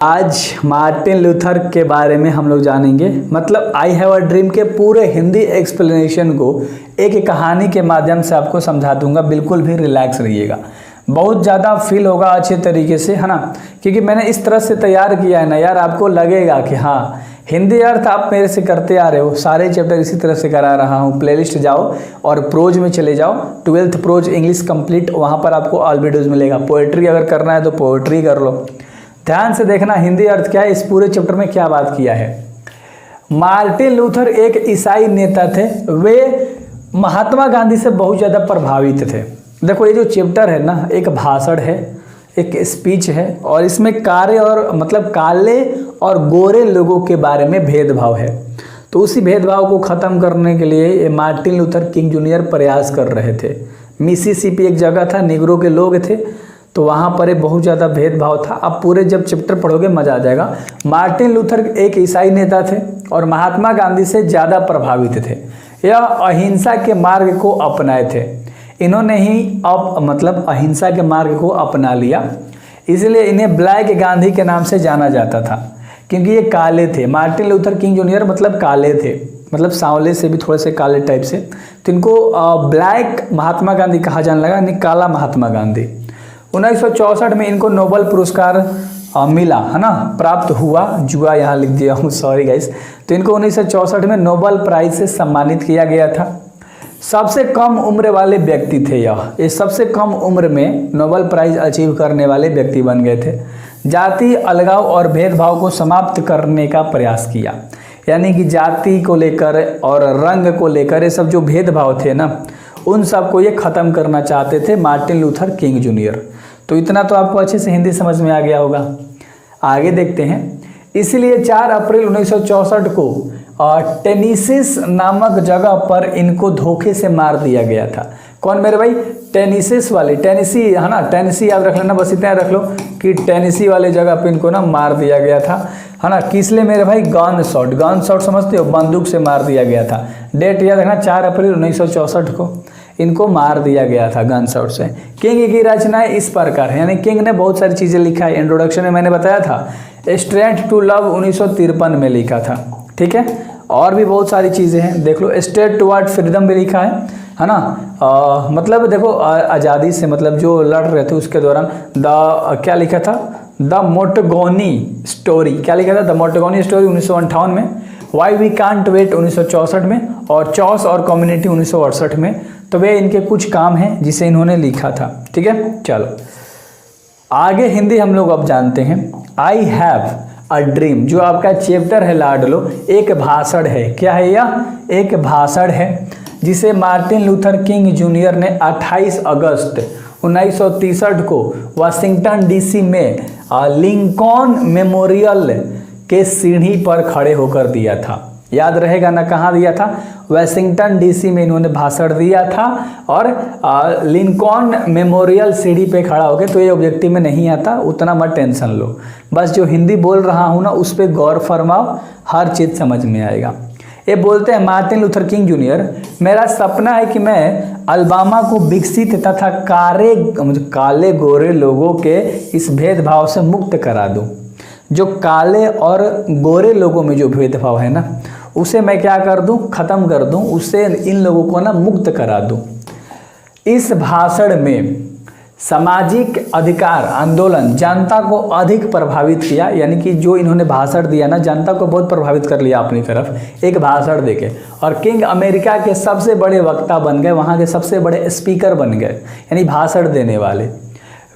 आज Martin Luther के बारे में हम लोग जानेंगे। मतलब आई हैव अ ड्रीम के पूरे हिंदी एक्सप्लेनेशन को एक कहानी के माध्यम से आपको समझा दूंगा। बिल्कुल भी रिलैक्स रहिएगा, बहुत ज़्यादा फील होगा अच्छे तरीके से, है ना। क्योंकि मैंने इस तरह से तैयार किया है ना यार, आपको लगेगा कि हाँ हिंदी अर्थ आप मेरे से करते आ रहे हो। सारे चैप्टर इसी तरह से करा रहा हूँ। प्लेलिस्ट जाओ और प्रोज में चले जाओ, 12th प्रोज इंग्लिश कंप्लीट, वहाँ पर आपको ऑल वीडियोज़ मिलेगा। पोएट्री अगर करना है तो पोएट्री कर लो। ध्यान से देखना हिंदी अर्थ क्या है, इस पूरे चैप्टर में क्या बात किया है। मार्टिन लूथर एक ईसाई नेता थे। वे महात्मा गांधी से बहुत ज़्यादा प्रभावित थे। देखो ये जो चैप्टर है ना, एक भाषण है, एक स्पीच है, और इसमें कार्य और मतलब काले और गोरे लोगों के बारे में भेदभाव है। तो उसी भेदभाव को ख़त्म करने के लिए मार्टिन लूथर किंग जूनियर प्रयास कर रहे थे। मिसिसिपी एक जगह था, निगरों के लोग थे, तो वहाँ पर बहुत ज़्यादा भेदभाव था। अब पूरे जब चैप्टर पढ़ोगे मज़ा आ जाएगा। मार्टिन लूथर एक ईसाई नेता थे और महात्मा गांधी से ज़्यादा प्रभावित थे। यह अहिंसा के मार्ग को अपनाए थे। इन्होंने ही मतलब अहिंसा के मार्ग को अपना लिया, इसलिए इन्हें ब्लैक गांधी के नाम से जाना जाता था, क्योंकि ये काले थे। मार्टिन लूथर किंग जूनियर मतलब काले थे, मतलब सांवले से भी थोड़े से काले टाइप से, तो इनको ब्लैक महात्मा गांधी कहा जाने लगा, यानी काला महात्मा गांधी। 1964 में इनको नोबेल पुरस्कार मिला, है ना, प्राप्त हुआ। जुआ यहाँ लिख दिया हूँ, सॉरी गाइस। तो इनको 1964 में नोबेल प्राइज से सम्मानित किया गया था। सबसे कम उम्र वाले व्यक्ति थे ये सबसे कम उम्र में नोबेल प्राइज अचीव करने वाले व्यक्ति बन गए थे। जाति अलगाव और भेदभाव को समाप्त करने का प्रयास किया, यानी कि जाति को लेकर और रंग को लेकर ये सब जो भेदभाव थे ना, उन सब को ये ख़त्म करना चाहते थे मार्टिन लूथर किंग जूनियर। तो इतना तो आपको अच्छे से हिंदी समझ में आ गया होगा। आगे देखते हैं। इसलिए 4 अप्रैल 1964 को टेनेसी नामक जगह पर इनको धोखे से मार दिया गया था। कौन मेरे भाई? टेनेसी वाले, टेनेसी है ना, टेनेसी याद रख लेना, बस इतना रख लो कि टेनेसी वाले जगह पे इनको ना मार दिया गया था, है ना। किस लिए मेरे भाई? गन शॉट समझते हो, बंदूक से मार दिया गया था। डेट याद रखना, 4 अप्रैल 1964 को इनको मार दिया गया था गन शॉट से। किंग की रचनाएं इस प्रकार है, यानी किंग ने बहुत सारी चीज़ें लिखा है। इंट्रोडक्शन में मैंने बताया था। स्ट्रेंथ टू लव 1953 में लिखा था, ठीक है। और भी बहुत सारी चीज़ें हैं, देख लो। स्टेट टुवर्ड फ्रीडम भी लिखा है ना। मतलब देखो आज़ादी से मतलब जो लड़ रहे थे उसके दौरान क्या लिखा था? द मोंटगोनी स्टोरी, क्या लिखा था? द मोंटगोनी स्टोरी 1958 में। वाई वी कांट वेट 1964 में, और चॉस और कम्युनिटी 1968 में। तो वे इनके कुछ काम हैं जिसे इन्होंने लिखा था, ठीक है। चलो आगे हिंदी हम लोग अब जानते हैं। आई हैव अ ड्रीम, जो आपका चैप्टर है लाडलो, एक भाषण है। क्या है यह? एक भाषण है, जिसे मार्टिन लूथर किंग जूनियर ने 28 अगस्त 1963 को वाशिंगटन डीसी में लिंकॉन मेमोरियल के सीढ़ी पर खड़े होकर दिया था। याद रहेगा ना, कहाँ दिया था? वाशिंगटन डीसी में इन्होंने भाषण दिया था, और लिंकॉन मेमोरियल सीढ़ी पे खड़ा हो गए। तो ये ऑब्जेक्टिव में नहीं आता, उतना मत टेंशन लो, बस जो हिंदी बोल रहा हूँ ना उस पर गौर फरमाओ, हर चीज़ समझ में आएगा। ये बोलते हैं मार्टिन लूथर किंग जूनियर, मेरा सपना है कि मैं अलबामा को विकसित तथा काले गोरे लोगों के इस भेदभाव से मुक्त करा दूं। जो काले और गोरे लोगों में जो भेदभाव है ना, उसे मैं क्या कर दूं? ख़त्म कर दूं, उससे इन लोगों को ना मुक्त करा दूं। इस भाषण में सामाजिक अधिकार आंदोलन जनता को अधिक प्रभावित किया, यानी कि जो इन्होंने भाषण दिया ना, जनता को बहुत प्रभावित कर लिया अपनी तरफ एक भाषण देके। और किंग अमेरिका के सबसे बड़े वक्ता बन गए, वहाँ के सबसे बड़े स्पीकर बन गए, यानी भाषण देने वाले।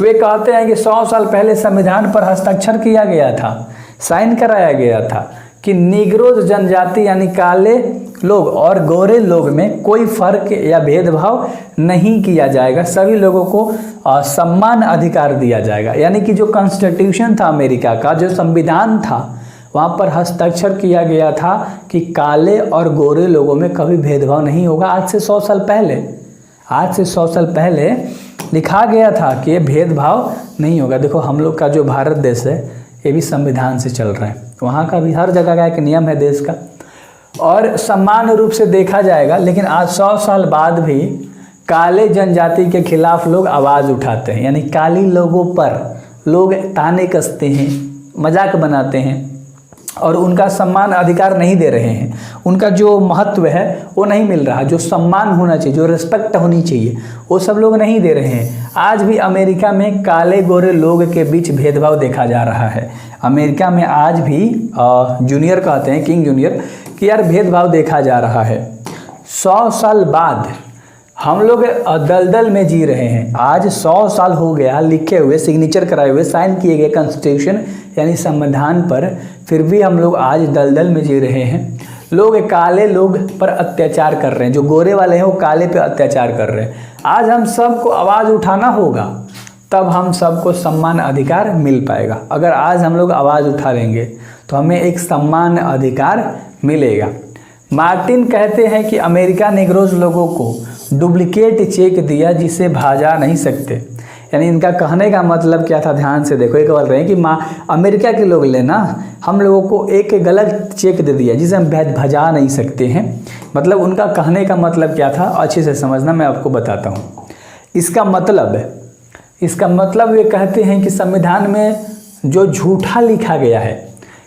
वे कहते हैं कि 100 साल पहले संविधान पर हस्ताक्षर किया गया था, साइन कराया गया था कि निग्रोज जनजाति यानी काले लोग और गोरे लोग में कोई फर्क या भेदभाव नहीं किया जाएगा, सभी लोगों को समान अधिकार दिया जाएगा। यानी कि जो कॉन्स्टिट्यूशन था अमेरिका का, जो संविधान था, वहाँ पर हस्ताक्षर किया गया था कि काले और गोरे लोगों में कभी भेदभाव नहीं होगा। आज से 100 साल पहले लिखा गया था कि ये भेदभाव नहीं होगा। देखो हम लोग का जो भारत देश है ये भी संविधान से चल रहा है, वहाँ का भी हर जगह का एक नियम है देश का, और समान रूप से देखा जाएगा। लेकिन आज 100 साल बाद भी काले जनजाति के खिलाफ लोग आवाज़ उठाते हैं, यानी काली लोगों पर लोग ताने कसते हैं, मजाक बनाते हैं और उनका सम्मान अधिकार नहीं दे रहे हैं। उनका जो महत्व है वो नहीं मिल रहा, जो सम्मान होना चाहिए, जो रिस्पेक्ट होनी चाहिए, वो सब लोग नहीं दे रहे हैं। आज भी अमेरिका में काले गोरे लोग के बीच भेदभाव देखा जा रहा है। अमेरिका में आज भी जूनियर कहते हैं, किंग जूनियर, कि यार भेदभाव देखा जा रहा है। 100 साल बाद हम लोग दलदल में जी रहे हैं। आज 100 साल हो गया लिखे हुए, सिग्नेचर कराए हुए, साइन किए गए कॉन्स्टिट्यूशन यानी संविधान पर, फिर भी हम लोग आज दलदल में जी रहे हैं। लोग काले लोग पर अत्याचार कर रहे हैं, जो गोरे वाले हैं वो काले पे अत्याचार कर रहे हैं। आज हम सबको आवाज़ उठाना होगा, तब हम सबको सम्मान अधिकार मिल पाएगा। अगर आज हम लोग आवाज़ उठा लेंगे तो हमें एक सम्मान अधिकार मिलेगा। मार्टिन कहते हैं कि अमेरिका नेग्रोज लोगों को डुप्लीकेट चेक दिया जिसे भाजा नहीं सकते। यानी इनका कहने का मतलब क्या था, ध्यान से देखो। एक बोल रहे हैं कि अमेरिका के लोग लेना हम लोगों को एक गलत चेक दे दिया जिसे हम भजा नहीं सकते हैं। मतलब उनका कहने का मतलब क्या था, अच्छे से समझना, मैं आपको बताता हूँ। इसका मतलब वे कहते हैं कि संविधान में जो झूठा लिखा गया है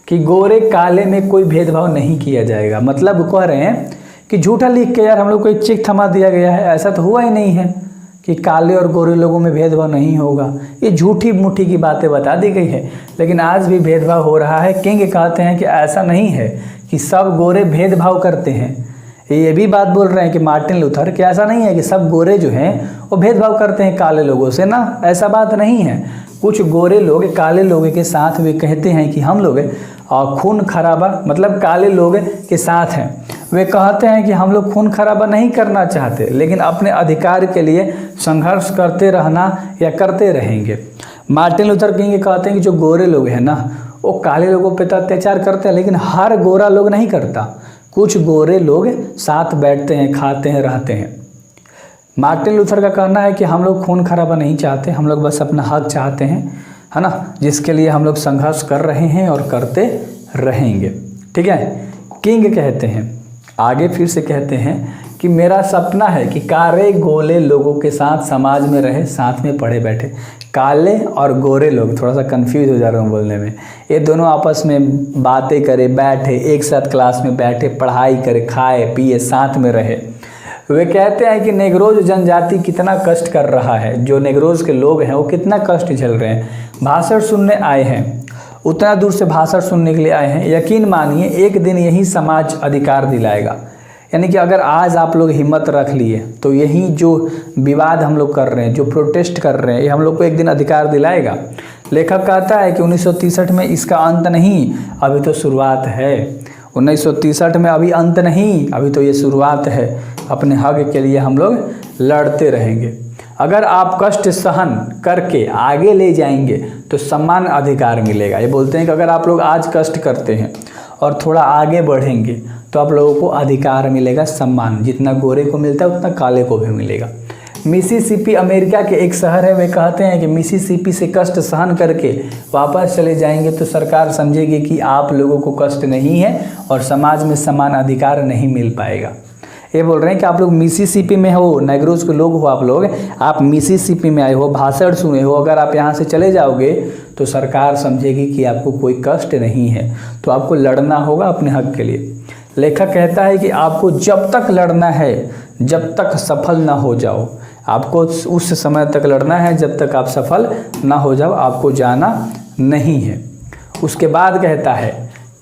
कि गोरे काले में कोई भेदभाव नहीं किया जाएगा, मतलब कह रहे हैं कि झूठा लिख के यार हम लोग को एक चेक थमा दिया गया है। ऐसा तो हुआ ही नहीं है कि काले और गोरे लोगों में भेदभाव नहीं होगा। ये झूठी मुट्ठी की बातें बता दी गई है, लेकिन आज भी भेदभाव हो रहा है। किंग कहते हैं कि ऐसा नहीं है कि सब गोरे भेदभाव करते हैं। ये भी बात बोल रहे हैं कि मार्टिन लूथर, कि ऐसा नहीं है कि सब गोरे जो हैं वो भेदभाव करते हैं काले लोगों से ना, ऐसा बात नहीं है। कुछ गोरे लोग काले लोगों के साथ वे कहते हैं कि हम लोग खून खराबा, मतलब काले लोग के साथ हैं। वे कहते हैं कि हम लोग खून खराबा नहीं करना चाहते, लेकिन अपने अधिकार के लिए संघर्ष करते रहना या करते रहेंगे। मार्टिन लूथर किंग कहते हैं कि जो गोरे लोग हैं ना वो काले लोगों पे तो अत्याचार करते हैं, लेकिन हर गोरा लोग नहीं करता। कुछ गोरे लोग साथ बैठते हैं, खाते हैं, रहते हैं। मार्टिन लूथर का कहना है कि हम लोग खून खराबा नहीं चाहते, हम लोग बस अपना हक चाहते हैं, है ना, जिसके लिए हम लोग संघर्ष कर रहे हैं और करते रहेंगे। ठीक है। किंग कहते हैं, आगे फिर से कहते हैं कि मेरा सपना है कि काले गोरे लोगों के साथ समाज में रहे, साथ में पढ़े बैठे। काले और गोरे लोग, थोड़ा सा कंफ्यूज हो जा रहा हूँ बोलने में, ये दोनों आपस में बातें करे, बैठे एक साथ क्लास में बैठे, पढ़ाई करे, खाए पिए, साथ में रहे। वे कहते हैं कि नेग्रोज जनजाति कितना कष्ट कर रहा है, जो नेग्रोज के लोग हैं वो कितना कष्ट झेल रहे हैं। भाषण सुनने आए हैं, उतना दूर से भाषण सुनने के लिए आए हैं। यकीन मानिए एक दिन यही समाज अधिकार दिलाएगा। यानी कि अगर आज आप लोग हिम्मत रख लिए तो यही जो विवाद हम लोग कर रहे हैं, जो प्रोटेस्ट कर रहे हैं, ये हम लोग को एक दिन अधिकार दिलाएगा। लेखक कहता है कि 1963 में इसका अंत नहीं, अभी तो शुरुआत है। 1963 में अभी अंत नहीं, अभी तो ये शुरुआत है। अपने हक के लिए हम लोग लड़ते रहेंगे। अगर आप कष्ट सहन करके आगे ले जाएंगे तो सम्मान अधिकार मिलेगा। ये बोलते हैं कि अगर आप लोग आज कष्ट करते हैं और थोड़ा आगे बढ़ेंगे तो आप लोगों को अधिकार मिलेगा, सम्मान। जितना गोरे को मिलता है उतना काले को भी मिलेगा। मिसिसिपी अमेरिका के एक शहर है। वे कहते हैं कि मिसिसिपी से कष्ट सहन करके वापस चले जाएंगे तो सरकार समझेगी कि आप लोगों को कष्ट नहीं है और समाज में समान अधिकार नहीं मिल पाएगा। ये बोल रहे हैं कि आप लोग मिसिसिपी में हो, नेग्रोज के लोग हो, आप मिसिसिपी में आए हो, भाषण सुने हो, अगर आप यहाँ से चले जाओगे तो सरकार समझेगी कि आपको कोई कष्ट नहीं है, तो आपको लड़ना होगा अपने हक के लिए। लेखक कहता है कि आपको जब तक लड़ना है जब तक सफल ना हो जाओ। आपको उस समय तक लड़ना है जब तक आप सफल ना हो जाओ, आपको जाना नहीं है। उसके बाद कहता है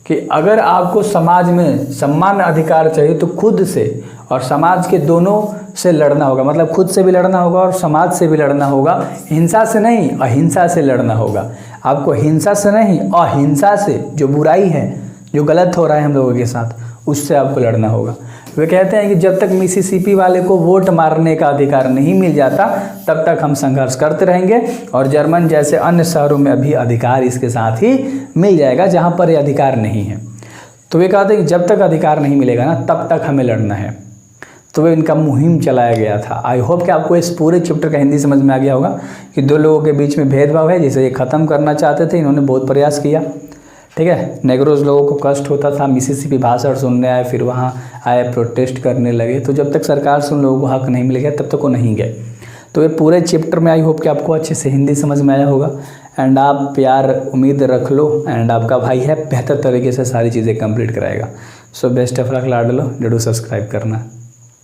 कि अगर आपको समाज में सम्मान अधिकार चाहिए तो खुद से और समाज के दोनों से लड़ना होगा। मतलब खुद से भी लड़ना होगा और समाज से भी लड़ना होगा। हिंसा से नहीं, अहिंसा से लड़ना होगा। आपको हिंसा से नहीं, अहिंसा से, जो बुराई है, जो गलत हो रहा है हम लोगों के साथ, उससे आपको लड़ना होगा। वे कहते हैं कि जब तक मिसिसिपी वाले को वोट मारने का अधिकार नहीं मिल जाता तब तक हम संघर्ष करते रहेंगे और जर्मन जैसे अन्य शहरों में अभी अधिकार इसके साथ ही मिल जाएगा जहां पर ये अधिकार नहीं है। तो वे कहते हैं कि जब तक अधिकार नहीं मिलेगा ना तब तक हमें लड़ना है। तो वे इनका मुहिम चलाया गया था। आई होप कि आपको इस पूरे चैप्टर का हिंदी समझ में आ गया होगा कि दो लोगों के बीच में भेदभाव है जिसे ये ख़त्म करना चाहते थे। इन्होंने बहुत प्रयास किया। ठीक है। नेग्रोज लोगों को कष्ट होता था, मिसिसिपी भाषण सुनने आए, फिर वहाँ आए, प्रोटेस्ट करने लगे। तो जब तक सरकार से उन लोगों को हक नहीं मिल गया तब तक वो नहीं गए। तो ये पूरे चैप्टर में आई होप कि आपको अच्छे से हिंदी समझ में आया होगा। एंड आप प्यार उम्मीद रख लो, एंड आपका भाई है बेहतर तरीके से सारी चीज़ें कंप्लीट कराएगा। सो बेस्ट ऑफ लक लाडलो, जरूर सब्सक्राइब करना।